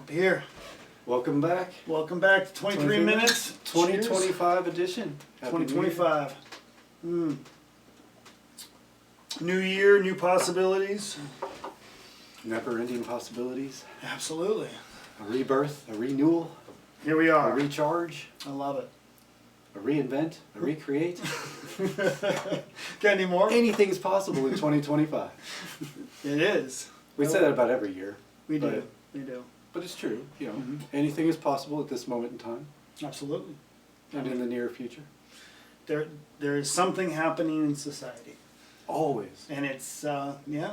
Beer. Welcome back. Welcome back to 23 minutes. 2025 edition. Happy 2025. New year, new possibilities. Never-ending possibilities. Absolutely. A rebirth, a renewal. Here we are. A recharge. I love it. A reinvent, a recreate. Got any more? Anything's possible in 2025. It is. We say that about every year. We do. We do. But it's true. You know, anything is possible at this moment in time. Absolutely. And in the near future. There is something happening in society. Always. And it's, yeah,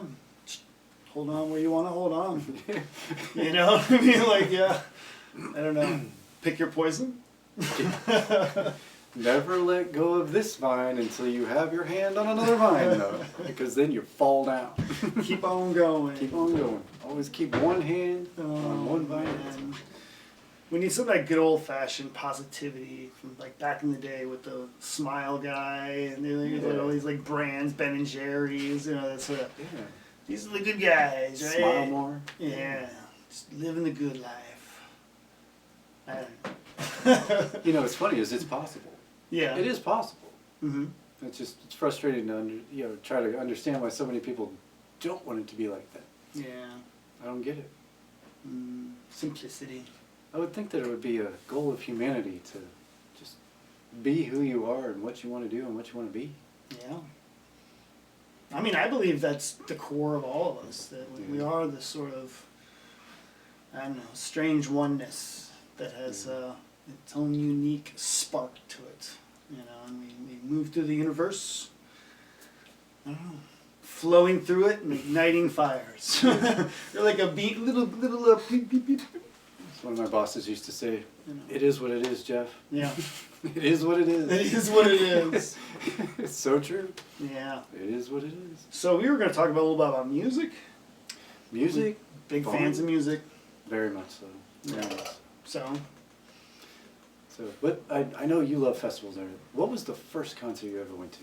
hold on where you want to hold on. You know what I mean? Like, yeah, I don't know. Pick your poison. Never let go of this vine until you have your hand on another vine, though, because then you fall down. Keep on going. Keep on going. Always keep one hand on one vine. Man. We need some of that good old-fashioned positivity from like back in the day with the Smile guy and like, all these like brands, Ben and Jerry's, you know, that sort of. Yeah. These are the good guys, right? Smile more. Yeah, just living the good life. I don't know. You know, it's funny is it's possible. Yeah. It is possible. Mm-hmm. It's frustrating to try to understand why so many people don't want it to be like that. Yeah. I don't get it. Simplicity. I would think that it would be a goal of humanity to just be who you are and what you want to do and what you want to be. Yeah. I mean, I believe that's the core of all of us, that we are this sort of, I don't know, strange oneness that has its own unique spark to it, you know, and we move through the universe, I don't know, flowing through it and igniting fires. You're like a little beep, beep, beep. That's one of my bosses used to say, You know. "It is what it is, Jeff." Yeah. It is what it is. It is what it is. It's so true. Yeah. It is what it is. So we were going to talk about a little bit about music. Music. Big fun. fans of music. Very much so. Very Yeah. much. So. So, but I know you love festivals. What was the first concert you ever went to?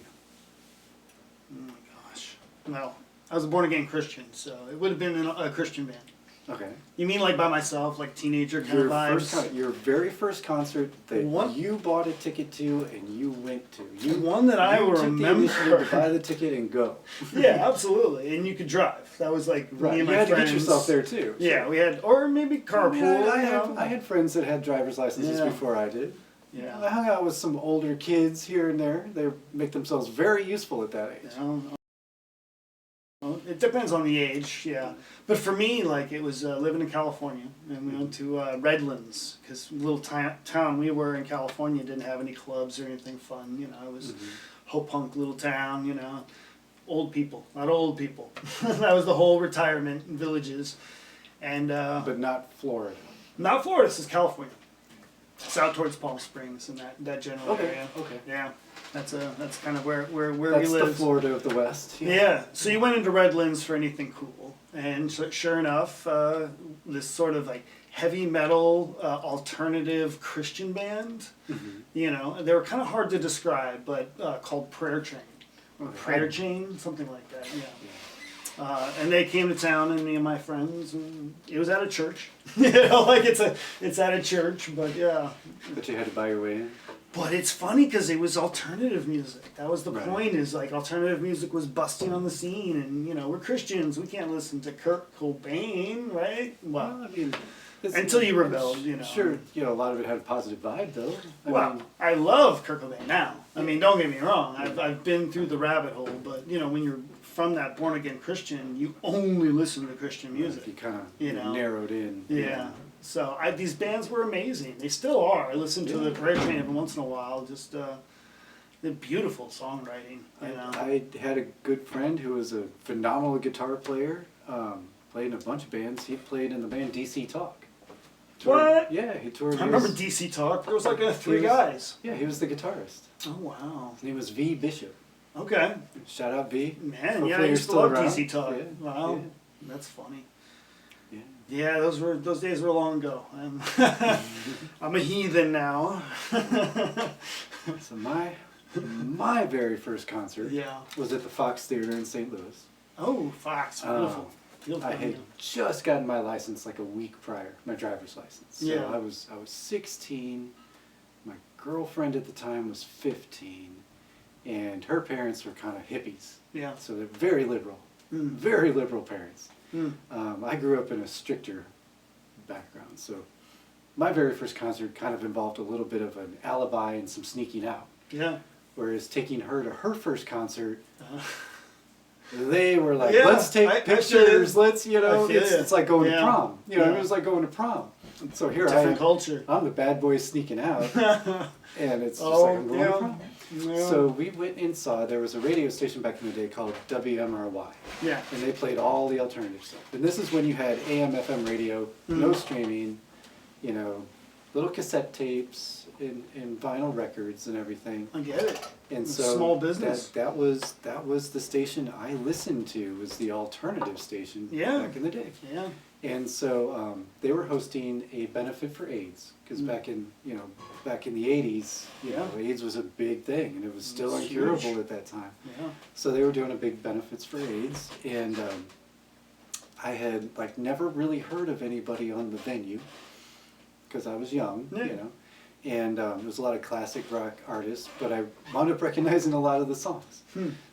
Oh my gosh. Well, I was a born again Christian, so it would have been a Christian band. Okay. You mean like by myself, like teenager kind of vibes? Your very first concert that you bought a ticket to and you went to. One that I took remember. the initiative to buy the ticket and go. Yeah, absolutely. And you could drive. That was like Right. me and You my had friends. to get yourself there too. Yeah, we had, or maybe carpool. I had friends that had driver's licenses before I did. Yeah. I hung out with some older kids here and there. They make themselves very useful at that age. Well, it depends on the age, yeah. But for me, like, it was living in California, and we went to Redlands, because little town we were in California didn't have any clubs or anything fun, you know. It was ho-punk little town, you know. Old people, not old people. That was the whole retirement villages. And But not Florida. not Florida, this is California. It's out towards Palm Springs and that general area. Okay. Yeah, that's kind of where we live. That's the Florida of the West. Yeah, so you went into Redlands for anything cool, and sure enough, this sort of like heavy metal alternative Christian band. You know, they were kind of hard to describe, but called Prayer Chain, Prayer Chain, something like that. Yeah. And they came to town, and me and my friends, and it was at a church. You know, like it's at a church, but yeah. But you had to buy your way in. But it's funny because it was alternative music. That was the Right. point. Is like alternative music was busting on the scene, and you know we're Christians. We can't listen to Kurt Cobain, right? Well, I mean, until you rebelled, you know. Sure, you know a lot of it had a positive vibe though. I love Kurt Cobain now. I mean, don't get me wrong. I've been through the rabbit hole, but you know when you're from that born again Christian, you only listen to Christian music. You kind of narrowed in. Yeah. So these bands were amazing. They still are. I listen to the Prayer Chain every once in a while. Just they're beautiful songwriting. You know. I had a good friend who was a phenomenal guitar player. Played in a bunch of bands. He played in the band DC Talk. What? Yeah, he toured. I remember DC Talk. There was like three guys. Yeah, he was the guitarist. Oh wow. His name was V Bishop. Okay. Shout out V. Man, Hopefully yeah, I you're used to still love around. DC Talk. Yeah. Wow, Yeah. that's funny. Yeah. Yeah, those days were long ago. I'm a heathen now. So my very first concert Yeah. was at the Fox Theater in St. Louis. Oh, Fox, beautiful. I had just gotten my license like a week prior, my driver's license. So Yeah. I was 16. My girlfriend at the time was 15, and her parents were kind of hippies. Yeah. So they're very liberal, very liberal parents. I grew up in a stricter background, so my very first concert kind of involved a little bit of an alibi and some sneaking out. Yeah. Whereas taking her to her first concert, they were like, Yeah, let's take pictures, let's, it's like going to prom. It was like going to prom. And so here Different I am, culture. I'm the bad boy sneaking out, and it's just like I'm going to prom. Yeah. So we went and saw, there was a radio station back in the day called WMRY. Yeah. And they played all the alternative stuff. And this is when you had AM, FM radio, no streaming, little cassette tapes and vinyl records and everything. I get it. And It's so small business. That was the station I listened to, was the alternative station back in the day. Yeah. And so they were hosting a benefit for AIDS, because back in the 80s, AIDS was a big thing, and it was still incurable huge at that time. Yeah. So they were doing a big benefits for AIDS, and I had never really heard of anybody on the venue, because I was young, and there was a lot of classic rock artists, but I wound up recognizing a lot of the songs.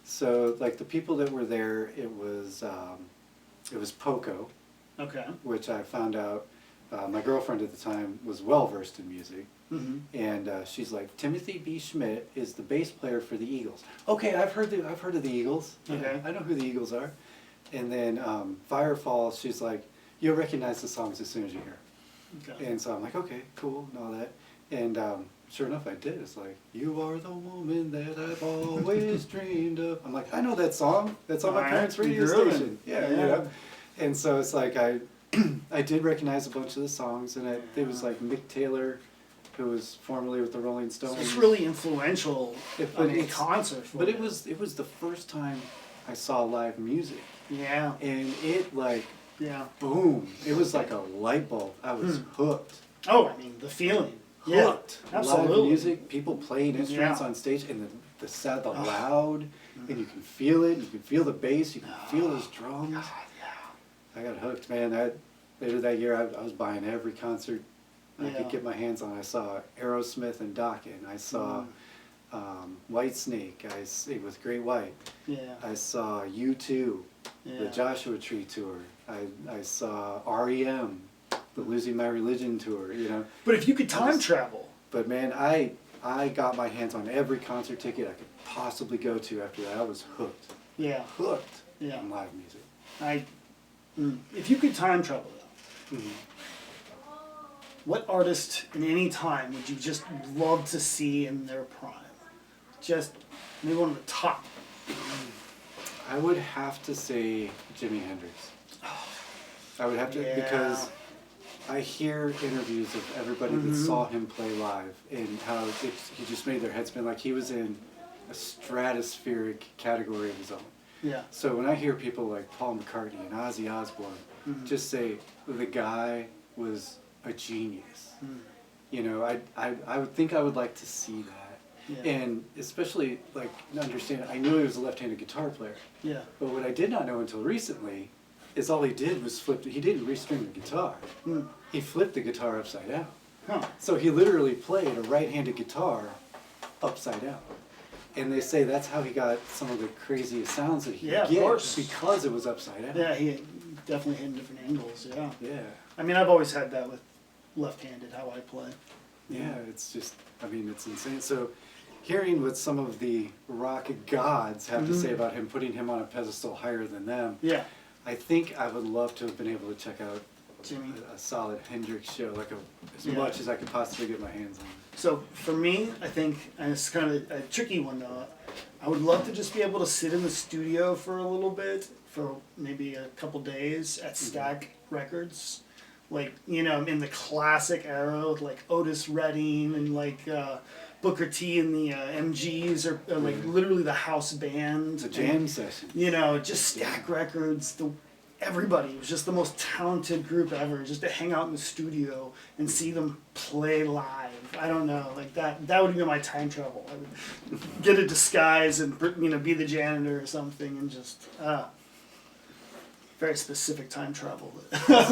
So the people that were there, it was Poco. Okay. Which I found out, my girlfriend at the time was well versed in music, and she's like, Timothy B. Schmidt is the bass player for the Eagles. Okay, I've heard of the Eagles. Okay. I know who the Eagles are. And then Firefall, she's like, you'll recognize the songs as soon as you hear them. Okay. And so I'm like, okay, cool, and all that. And sure enough, I did. It's like, you are the woman that I've always dreamed of. I'm like, I know that song. That's on my parents' radio station. Yeah. And so it's like I did recognize a bunch of the songs, and it was like Mick Taylor, who was formerly with the Rolling Stones. So it's really influential concert for But it was the first time I saw live music. Yeah. And it boom. It was like a light bulb. I was hooked. Oh, I mean, the feeling. Hooked. Yeah, absolutely. Live music, people playing instruments on stage, and the sound, the loud, and you can feel it. You can feel the bass. You can feel those drums. God, I got hooked, man. Later that year, I was buying every concert I could get my hands on. I saw Aerosmith and Dokken. I saw Whitesnake. With Great White. Yeah. I saw U2, the Joshua Tree tour. I saw REM, the Losing My Religion tour. But if you could time travel. But man, I got my hands on every concert ticket I could possibly go to after that. I was hooked. Yeah. Hooked. Yeah. On live music. If you could time travel, though, what artist in any time would you just love to see in their prime? Just maybe one of the top. I would have to say Jimi Hendrix. I would have to, because I hear interviews of everybody that saw him play live, and how he just made their head spin, like he was in a stratospheric category of his own. Yeah. So when I hear people like Paul McCartney and Ozzy Osbourne just say the guy was a genius, I would think I would like to see that. Yeah. And especially understand, I knew he was a left-handed guitar player. Yeah. But what I did not know until recently is all he did was he didn't restring the guitar. He flipped the guitar upside down. Huh. So he literally played a right-handed guitar upside down. And they say that's how he got some of the craziest sounds that he could get, because it was upside down. Yeah, he definitely hit different angles, Yeah. I mean, I've always had that with left-handed, how I play. Yeah, it's just, it's insane. So hearing what some of the rock gods have to say about him, putting him on a pedestal higher than them, I think I would love to have been able to check out Jimmy. a solid Hendrix show, as much as I could possibly get my hands on. So for me, I think, and it's kind of a tricky one though, I would love to just be able to sit in the studio for a little bit, for maybe a couple days at Stack Records, in the classic era, with Otis Redding and Booker T and the MGs, or literally the house band. The jam session. Just Stack Records, everybody. It was just the most talented group ever, just to hang out in the studio and see them play live. I don't know, that would be my time travel. I would get a disguise and be the janitor or something, and just very specific time travel. Let's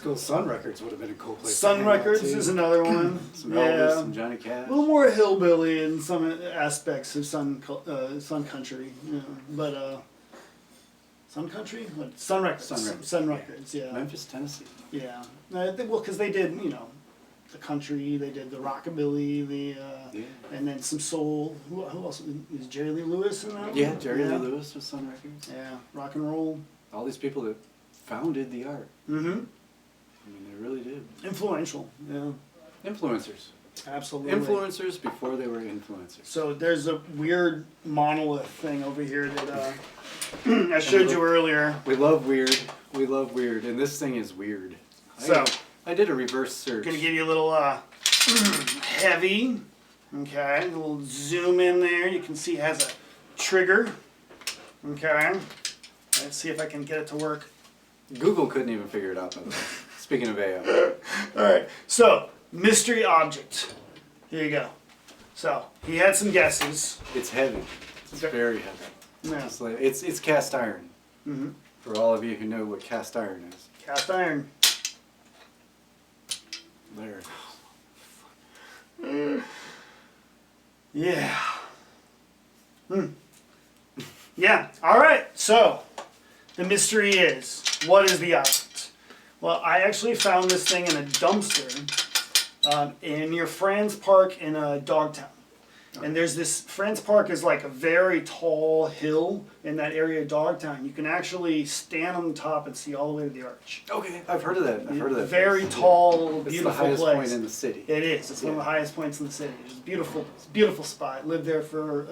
go. Sun Records would have been a cool place. Sun Records is another one. Some Elvis, some Johnny Cash. A little more hillbilly in some aspects of Sun Country, but Sun Country, what? Sun Records. Sun Records, yeah. Memphis, Tennessee. Yeah, well, because they did, the country, they did the rockabilly, and then some soul. Who else is Jerry Lee Lewis in that one? Yeah, Jerry Lee Lewis with Sun Records. Yeah, rock and roll. All these people that founded the art. Mm-hmm. I mean, they really did. Influential, yeah. Influencers. Absolutely. Influencers before they were influencers. So there's a weird monolith thing over here that I showed you earlier. We love weird. We love weird, and this thing is weird. So I did a reverse search. Gonna give you a little heavy. Okay, a little zoom in there. You can see it has a trigger. Okay, let's see if I can get it to work. Google couldn't even figure it out, by the way. Speaking of AI. All right, so mystery object. Here you go. So he had some guesses. It's heavy. It's very heavy. Yeah. It's cast iron. Mm-hmm. For all of you who know what cast iron is. Cast iron. There. Yeah. Yeah. All right. So the mystery is, what is the object? Well, I actually found this thing in a dumpster near Franz Park in Dogtown. And there's this, Franz Park is like a very tall hill in that area of Dogtown. You can actually stand on the top and see all the way to the arch. Okay, I've heard of that. Very tall, it's beautiful the highest place. point in the city. It is. It's one of the highest points in the city. It's a beautiful spot. Lived there for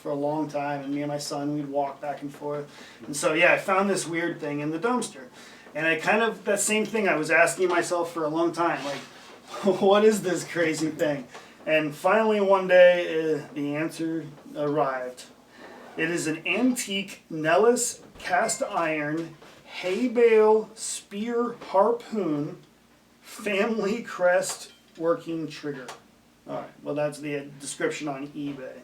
a long time, and me and my son, we'd walk back and forth. And so, yeah, I found this weird thing in the dumpster. And I that same thing I was asking myself for a long time, like, what is this crazy thing? And finally one day, the answer arrived. It is an antique Nellis cast iron hay bale spear harpoon family crest working trigger. All right, well that's the description on eBay.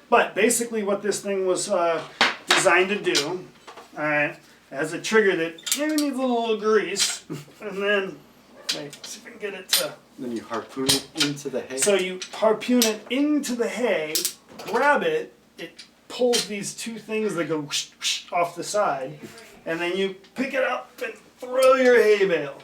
But basically what this thing was designed to do, all right, it has a trigger that maybe needs a little grease, and then, wait, see if I can get it to... Then you harpoon it into the hay. So you harpoon it into the hay, grab it, it pulls these two things that go whoosh, whoosh off the side, and then you pick it up and throw your hay bale.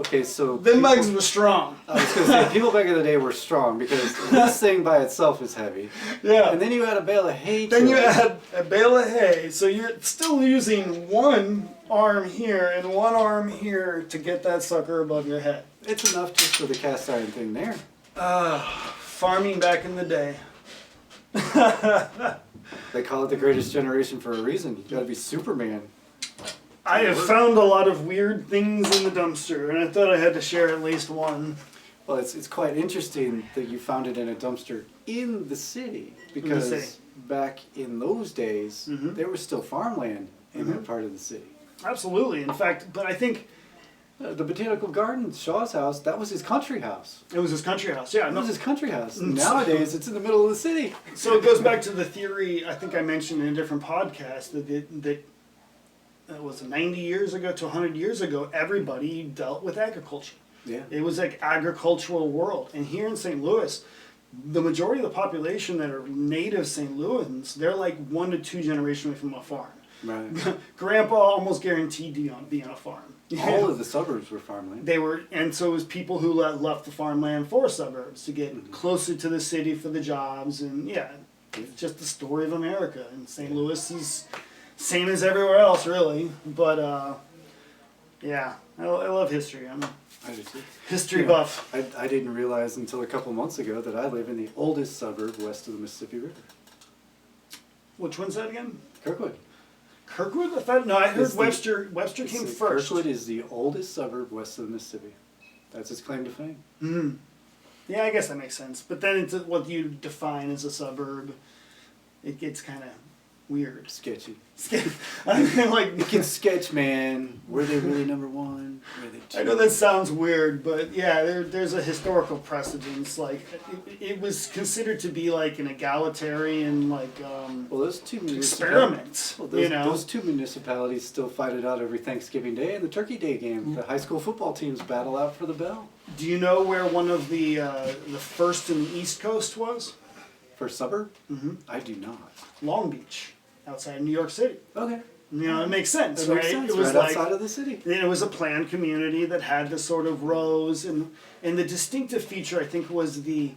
Okay, so... Them bugs were strong. I was going to say, people back in the day were strong because this thing by itself is heavy. Yeah. And then you add a bale of hay to Then you it. add a bale of hay, so you're still using one arm here and one arm here to get that sucker above your head. It's enough just for the cast iron thing there. Farming back in the day. They call it the greatest generation for a reason. You gotta be Superman. I have found a lot of weird things in the dumpster, and I thought I had to share at least one. Well, it's quite interesting that you found it in a dumpster in the city because back in those days, there was still farmland in that part of the city. Absolutely. In fact, but I think... The Botanical Gardens, Shaw's house, that was his country house. It was his country house, yeah. It was his country house. Nowadays, it's in the middle of the city. So it goes back to the theory I think I mentioned in a different podcast that was 90 years ago to 100 years ago, everybody dealt with agriculture. Yeah. It was like agricultural world. And here in St. Louis, the majority of the population that are native St. Louisans, they're like 1 to 2 generations away from a farm. Right. Grandpa almost guaranteed to be on a farm. All of the suburbs were farmland. They were, and so it was people who left the farmland for suburbs to get closer to the city for the jobs, and it's just the story of America. And St. Louis is same as everywhere else, really. But I love history. I'm a history buff. I didn't realize until a couple months ago that I live in the oldest suburb west of the Mississippi River. Which one's that again? Kirkwood. Kirkwood? I heard Webster. Webster came first. Kirkwood is the oldest suburb west of the Mississippi. That's its claim to fame. Mm. Yeah, I guess that makes sense. But then it's what you define as a suburb. It gets kind of weird. Sketchy. I mean, like, You can sketch, man. Were they really number one? Were they two? I know that sounds weird, but yeah, there's a historical precedence. Like, it was considered to be like an egalitarian, like, Well, those two experiment. Well, those those two municipalities still fight it out every Thanksgiving Day and the Turkey Day game. The high school football teams battle out for the bell. Do you know where one of the first in the East Coast was? First suburb? Mm-hmm. I do not. Long Beach, outside New York City. Okay. You know, it makes sense, That right? makes sense. It was right like, outside of the city. and it was a planned community that had the sort of rows, and the distinctive feature, I think, was the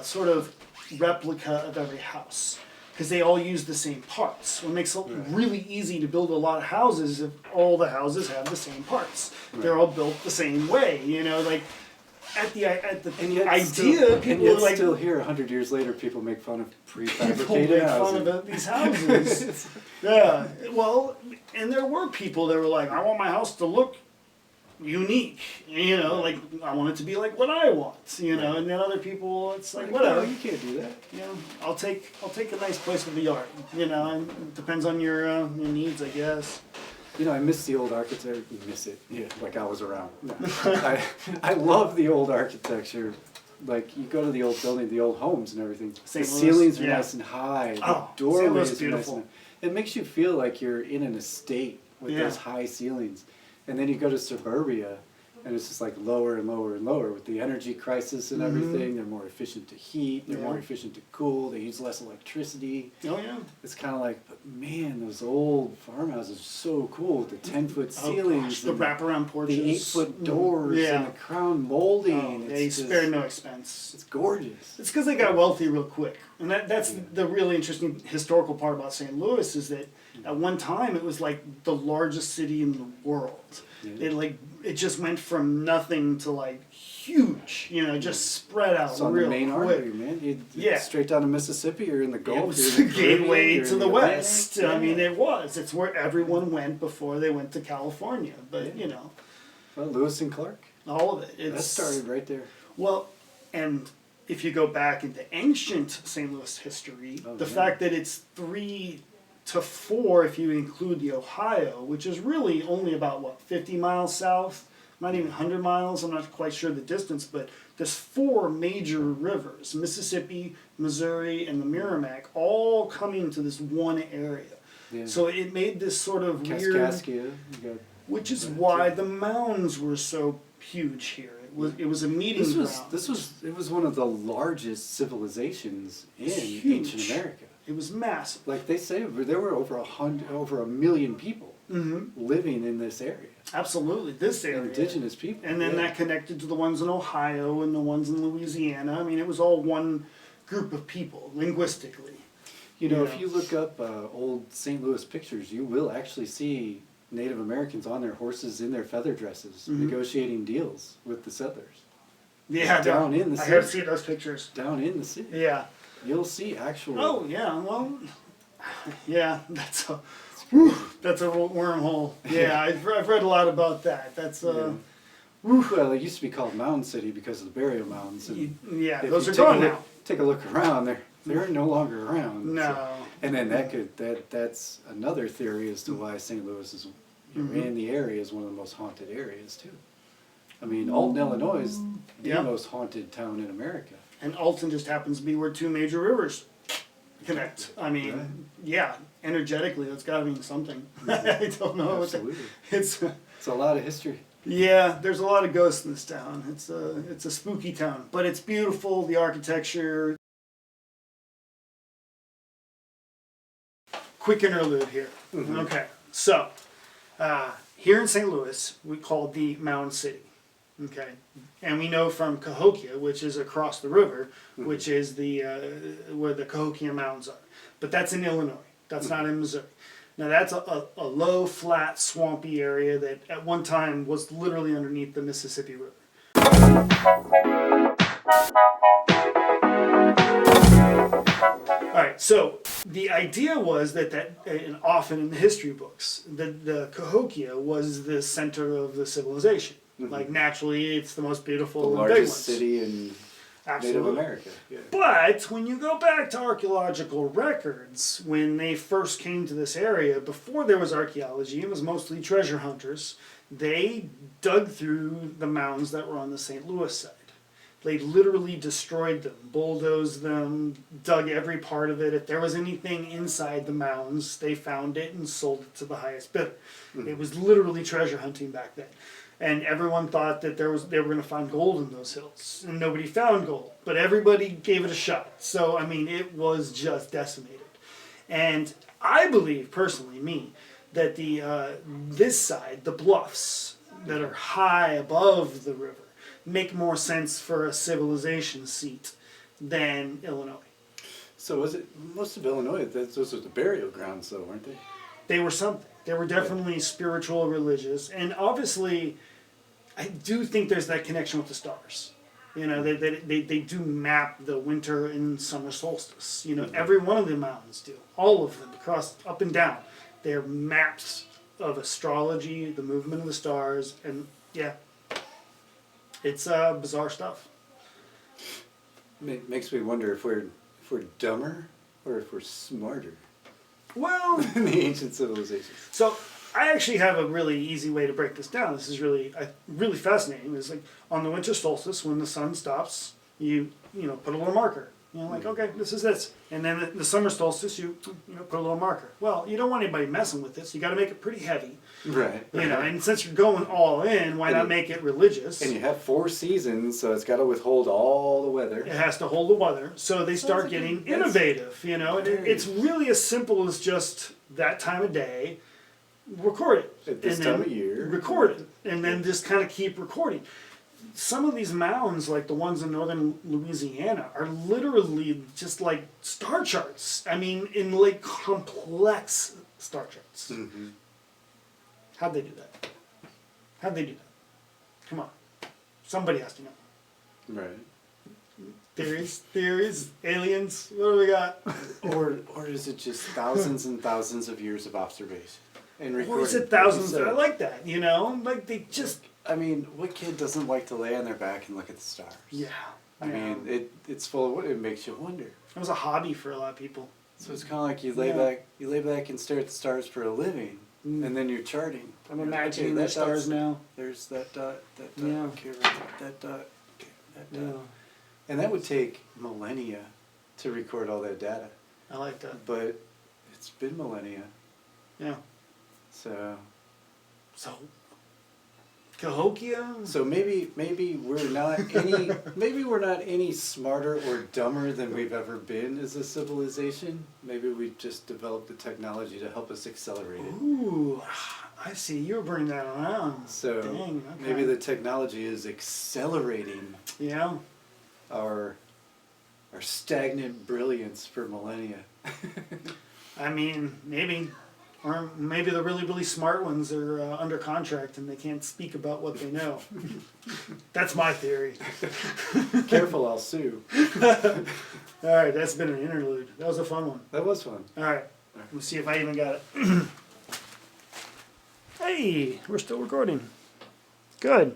sort of replica of every house, because they all use the same parts. What makes it really easy to build a lot of houses if all the houses have the same parts. Right. They're all built the same way, you know, like. At the And yet idea, still, people and yet are like, still here, 100 years later, people make fun of people prefabricated make housing. fun of these houses. Yeah, well, and there were people that were like, I want my house to look unique, you know, like I want it to be like what I want, you know. And then other people, it's like whatever. No, you can't do that. You know, I'll take a nice place with the yard, you know, and it depends on your needs, I guess. You know, I miss the old architecture. Miss it, yeah, like I was around. No. I love the old architecture. Like, you go to the old building, the old homes and everything. St. The Louis, ceilings are yeah. nice and high. Oh, The doorways St. Louis are is beautiful. nice and, it makes you feel like you're in an estate with Yeah. those high ceilings. And then you go to suburbia, and it's just like lower and lower and lower with the energy crisis and everything. They're more efficient to heat. They're more efficient to cool. They use less electricity. Oh yeah. It's kind of like, but man, those old farmhouses are so cool with the 10-foot ceilings, The and wraparound porches, the 8-foot doors, Yeah. and the crown molding. Oh, yeah, you It's spare just- no expense. It's gorgeous. It's because they got wealthy real quick, and that's the really interesting historical part about St. Louis is that at one time it was like the largest city in the world. Yeah. It just went from nothing to like huge, you know, just spread out It's on real the main quick. artery, man. Yeah. Straight down to Mississippi or in the It Gulf. was you're the in Caribbean, gateway you're to in the Atlantic. West. Yeah. I mean, it was. It's where everyone went before they went to California. But you know, Well, Lewis and Clark. all of it. That started right there. Well, and if you go back into ancient St. Louis history, the yeah. fact that it's 3 to 4 if you include the Ohio, which is really only about, what, 50 miles south? Not even 100 miles, I'm not quite sure the distance, but there's 4 major rivers, Mississippi, Missouri, and the Merrimack, all coming to this one area. Yeah. So it made this sort of weird, Kaskaskia. You got which is why the mounds were so huge here. It was a meeting ground. It was one of the largest civilizations in Huge. ancient America. It was massive. Like they say, there were over a million people living in this area. Absolutely, this area. Indigenous people. And then yeah. that connected to the ones in Ohio and the ones in Louisiana. I mean, it was all one group of people, linguistically. You know, Yeah. if you look up old St. Louis pictures, you will actually see Native Americans on their horses in their feather dresses, negotiating deals with the settlers. Yeah, Down in the I have city. seen those pictures. Down in the city. Yeah. You'll see actual... Oh, yeah, well, yeah, that's a wormhole. Yeah, I've read a lot about that. That's, Well, it used to be called Mound City because of the burial mounds. And yeah, if those you are take a gone look- now. Take a look around, they're no longer around. No. So- and then that's another theory as to why St. Louis is in the area is one of the most haunted areas too. I mean, Alton, Illinois is the Yeah. most haunted town in America. And Alton just happens to be where 2 major rivers connect. I mean, Right. yeah, energetically, that's got to mean something. I don't know. Absolutely. It's It's a lot of history. yeah, there's a lot of ghosts in this town. It's a spooky town, but it's beautiful. The architecture. Quick interlude here. Okay, so here in St. Louis, we call it the Mound City. Okay, and we know from Cahokia, which is across the river, which is the where the Cahokia Mounds are. But that's in Illinois. That's not in Missouri. Now that's a low, flat, swampy area that at one time was literally underneath the Mississippi River. All right, so the idea was that and often in the history books, the Cahokia was the center of the civilization. Like naturally, it's the most beautiful, The and big largest ones. city in Absolutely. Native America. Yeah. But when you go back to archaeological records, when they first came to this area, before there was archaeology, it was mostly treasure hunters. They dug through the mounds that were on the St. Louis side. They literally destroyed them, bulldozed them, dug every part of it. If there was anything inside the mounds, they found it and sold it to the highest bidder. Mm-hmm. It was literally treasure hunting back then. And everyone thought that they were going to find gold in those hills. And nobody found gold. But everybody gave it a shot. So, I mean, it was just decimated. And I believe, personally, that this side, the bluffs that are high above the river, make more sense for a civilization seat than Illinois. So was it most of Illinois? Those were the burial grounds, though, weren't they? They were something. They were definitely spiritual, religious, and obviously, I do think there's that connection with the stars. You know, they do map the winter and summer solstice. You know, every one of the mountains do. All of them, across, up and down. They're maps of astrology, the movement of the stars, and yeah. It's bizarre stuff. It makes me wonder if we're dumber or if we're smarter. Well, than the ancient civilizations. So I actually have a really easy way to break this down. This is really fascinating. It's like on the winter solstice when the sun stops, you put a little marker. You know, like, okay, this is this. And then the summer solstice, you put a little marker. Well, you don't want anybody messing with this. You got to make it pretty heavy. Right. You know, and since you're going all in, why not make it religious? And you have 4 seasons, so it's got to withhold all the weather. It has to hold the weather. So they start getting innovative, you know. And it's really as simple as just that time of day, record it. At this time of year. Record it. And then just kind of keep recording. Some of these mounds, like the ones in northern Louisiana, are literally just like star charts. I mean, in like complex star charts. Mm-hmm. How'd they do that? Come on. Somebody has to know. Right. Theories, aliens, what do we got? Or is it just thousands and thousands of years of observation and recording? Or is it thousands? I like that, you know? Like they just... I mean, what kid doesn't like to lay on their back and look at the stars? Yeah. I mean, it's full of... It makes you wonder. It was a hobby for a lot of people. So it's kind of like you lay back and stare at the stars for a living, and then you're charting. I'm imagining the stars now. There's that dot, Yeah. okay, right, that dot, okay, that dot. Yeah. And that would take millennia to record all that data. I like that. But it's been millennia. Yeah. So Cahokia? So maybe we're not any smarter or dumber than we've ever been as a civilization. Maybe we've just developed the technology to help us accelerate it. Ooh, I see. You were bringing that around. So dang, okay. maybe the technology is accelerating our stagnant brilliance for millennia. I mean, maybe. Or maybe the really, really smart ones are under contract and they can't speak about what they know. That's my theory. Careful, I'll sue. All right, that's been an interlude. That was a fun one. That was fun. All right, let's see if I even got it. Hey, we're still recording. Good.